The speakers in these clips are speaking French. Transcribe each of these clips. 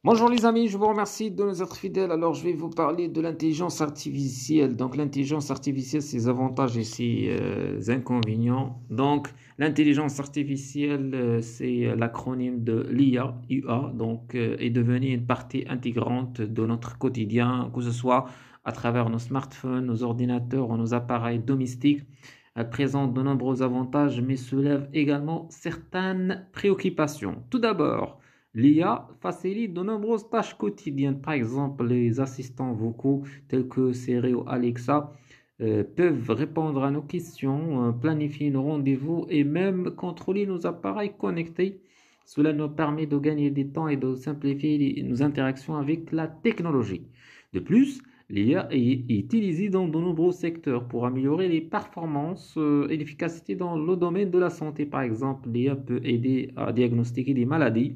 Bonjour les amis, je vous remercie de nous être fidèles. Alors, je vais vous parler de l'intelligence artificielle. Donc, l'intelligence artificielle, ses avantages et ses inconvénients. Donc, l'intelligence artificielle, c'est l'acronyme de l'IA, UA, donc, est devenue une partie intégrante de notre quotidien, que ce soit à travers nos smartphones, nos ordinateurs ou nos appareils domestiques. Elle présente de nombreux avantages, mais soulève également certaines préoccupations. Tout d'abord, l'IA facilite de nombreuses tâches quotidiennes. Par exemple, les assistants vocaux tels que Siri ou Alexa peuvent répondre à nos questions, planifier nos rendez-vous et même contrôler nos appareils connectés. Cela nous permet de gagner du temps et de simplifier nos interactions avec la technologie. De plus, l'IA est utilisée dans de nombreux secteurs pour améliorer les performances et l'efficacité dans le domaine de la santé. Par exemple, l'IA peut aider à diagnostiquer des maladies,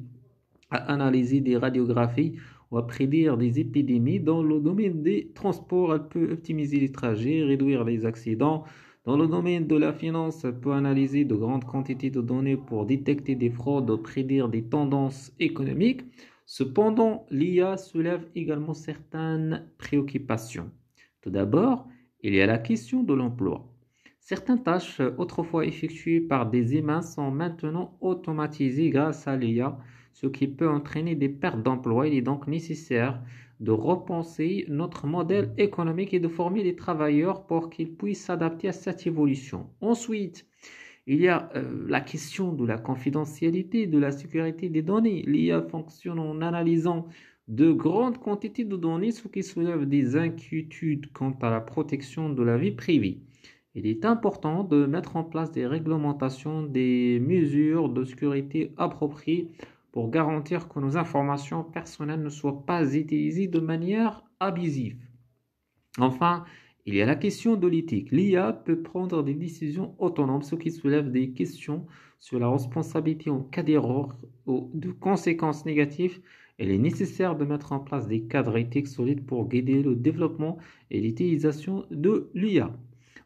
à analyser des radiographies ou à prédire des épidémies. Dans le domaine des transports, elle peut optimiser les trajets, réduire les accidents. Dans le domaine de la finance, elle peut analyser de grandes quantités de données pour détecter des fraudes ou prédire des tendances économiques. Cependant, l'IA soulève également certaines préoccupations. Tout d'abord, il y a la question de l'emploi. Certaines tâches autrefois effectuées par des humains sont maintenant automatisées grâce à l'IA, ce qui peut entraîner des pertes d'emploi. Il est donc nécessaire de repenser notre modèle économique et de former les travailleurs pour qu'ils puissent s'adapter à cette évolution. Ensuite, il y a la question de la confidentialité, de la sécurité des données. L'IA fonctionne en analysant de grandes quantités de données, ce qui soulève des inquiétudes quant à la protection de la vie privée. Il est important de mettre en place des réglementations, des mesures de sécurité appropriées pour garantir que nos informations personnelles ne soient pas utilisées de manière abusive. Enfin, il y a la question de l'éthique. L'IA peut prendre des décisions autonomes, ce qui soulève des questions sur la responsabilité en cas d'erreur ou de conséquences négatives. Il est nécessaire de mettre en place des cadres éthiques solides pour guider le développement et l'utilisation de l'IA.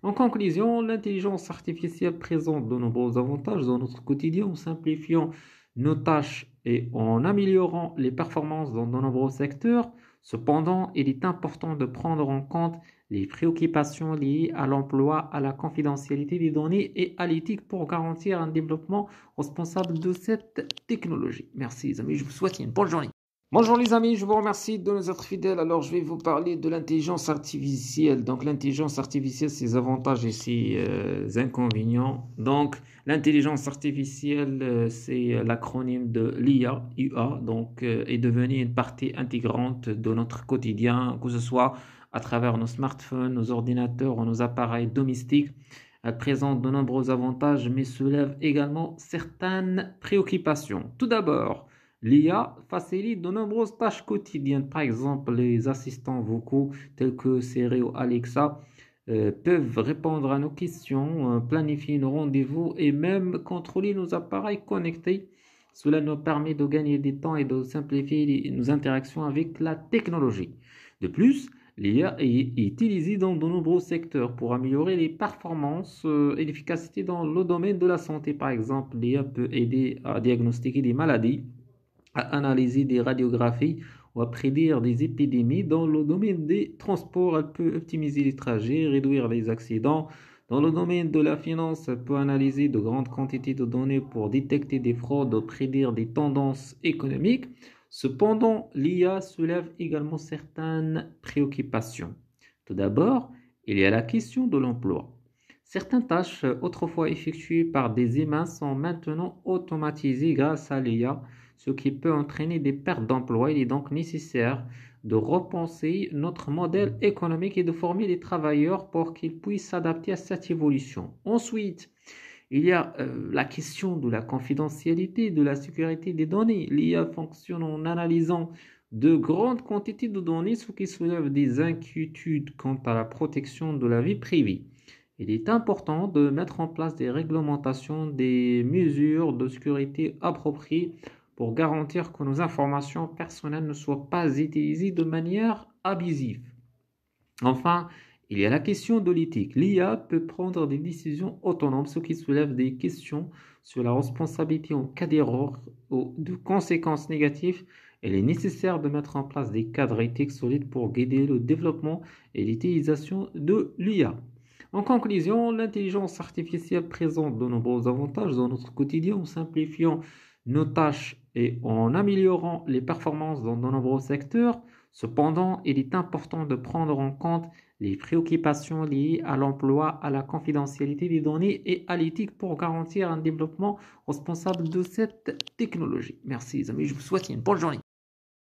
En conclusion, l'intelligence artificielle présente de nombreux avantages dans notre quotidien en simplifiant nos tâches et en améliorant les performances dans de nombreux secteurs. Cependant, il est important de prendre en compte les préoccupations liées à l'emploi, à la confidentialité des données et à l'éthique pour garantir un développement responsable de cette technologie. Merci les amis, je vous souhaite une bonne journée. Bonjour les amis, je vous remercie de nous être fidèles. Alors, je vais vous parler de l'intelligence artificielle. Donc, l'intelligence artificielle, ses avantages et ses inconvénients. Donc, l'intelligence artificielle, c'est l'acronyme de l'IA, UA, donc est devenue une partie intégrante de notre quotidien, que ce soit à travers nos smartphones, nos ordinateurs ou nos appareils domestiques. Elle présente de nombreux avantages, mais soulève également certaines préoccupations. Tout d'abord, l'IA facilite de nombreuses tâches quotidiennes. Par exemple, les assistants vocaux tels que Siri ou Alexa peuvent répondre à nos questions, planifier nos rendez-vous et même contrôler nos appareils connectés. Cela nous permet de gagner du temps et de simplifier nos interactions avec la technologie. De plus, l'IA est utilisée dans de nombreux secteurs pour améliorer les performances et l'efficacité dans le domaine de la santé. Par exemple, l'IA peut aider à diagnostiquer des maladies, à analyser des radiographies ou à prédire des épidémies. Dans le domaine des transports, elle peut optimiser les trajets, réduire les accidents. Dans le domaine de la finance, elle peut analyser de grandes quantités de données pour détecter des fraudes ou prédire des tendances économiques. Cependant, l'IA soulève également certaines préoccupations. Tout d'abord, il y a la question de l'emploi. Certaines tâches autrefois effectuées par des humains sont maintenant automatisées grâce à l'IA, ce qui peut entraîner des pertes d'emploi. Il est donc nécessaire de repenser notre modèle économique et de former les travailleurs pour qu'ils puissent s'adapter à cette évolution. Ensuite, il y a la question de la confidentialité, de la sécurité des données. L'IA fonctionne en analysant de grandes quantités de données, ce qui soulève des inquiétudes quant à la protection de la vie privée. Il est important de mettre en place des réglementations, des mesures de sécurité appropriées pour garantir que nos informations personnelles ne soient pas utilisées de manière abusive. Enfin, il y a la question de l'éthique. L'IA peut prendre des décisions autonomes, ce qui soulève des questions sur la responsabilité en cas d'erreur ou de conséquences négatives. Il est nécessaire de mettre en place des cadres éthiques solides pour guider le développement et l'utilisation de l'IA. En conclusion, l'intelligence artificielle présente de nombreux avantages dans notre quotidien en simplifiant nos tâches et en améliorant les performances dans de nombreux secteurs. Cependant, il est important de prendre en compte les préoccupations liées à l'emploi, à la confidentialité des données et à l'éthique pour garantir un développement responsable de cette technologie. Merci les amis, je vous souhaite une bonne journée.